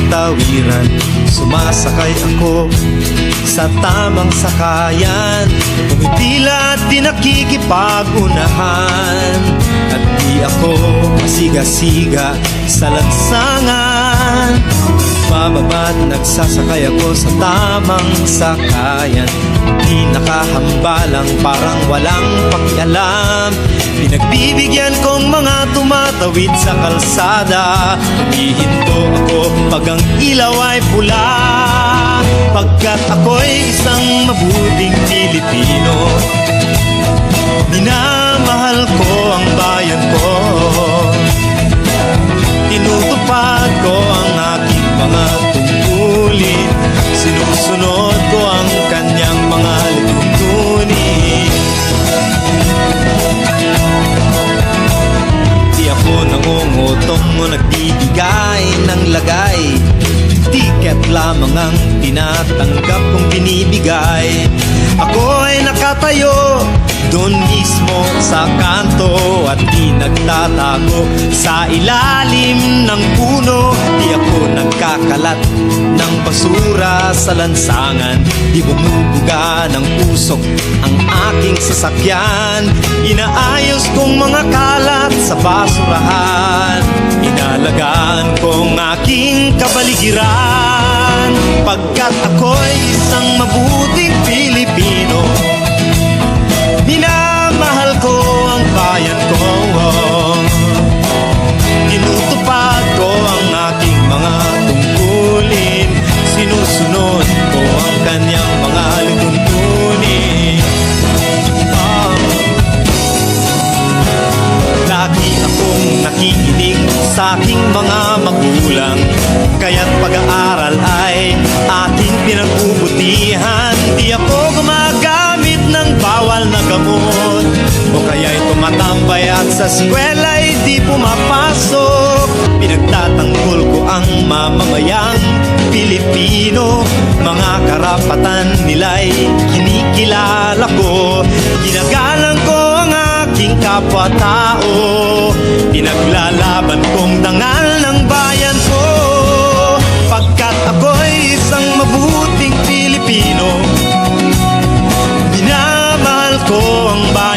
tawiran. Sumasakay ako sa tamang sakayan, tumitila at di nakikipag-unahan. At di ako masiga-siga sa lansangan, bababa't nagsasakay ako sa tamang sakayan. Di nakahambalang parang walang pakialam, pinagbibigyan kong mga tumatawid sa kalsada. Humihinto ako pag ang ilaw ay pula, pagkat ako'y isang mabuting Pilipino. Minamahal ko ang bayan ko, tinutupad ko ang aking mga tungkulin, sinusunod ko ang kanyang mga lituntunin. Di ako nangungutong o nagbibigay ng lagay, tiket lamang ang tinatanggap kong binibigay. Ako ay nakatayo doon mismo sa kanto at di nagtatago sa ilalim ng puno. Di ako nagkakalat ng basura sa lansangan, di bumubuga ng usok ang aking sasakyan. Inaayos kong mga kalat sa basurahan, inalagaan kong aking kabaligiran, pagkat ako'y isang mabuting Pilipino. Minamahal ko ang bayan ko, tinutupad ko ang aking mga tungkulin, sinusunod ko ang kanyang mga lituntunin. Lagi akong nakikinig sa aking mga magulang, kaya't pag-aaral ay aking pinagbubutihan. Di ako gumagamit ng bawal na gamot, o kaya'y tumatambay at sa eskwela'y di pumapasok. Pinagtatanggol ko ang mamamayang Pilipino, mga karapatan nila'y kinikilala ko. Ginagalang ko ang aking kapwa-tao, pinaglalaban kong dangal ng bayan ko, pagkat ako'y isang mabuting Pilipino. Minamahal ko ang bayan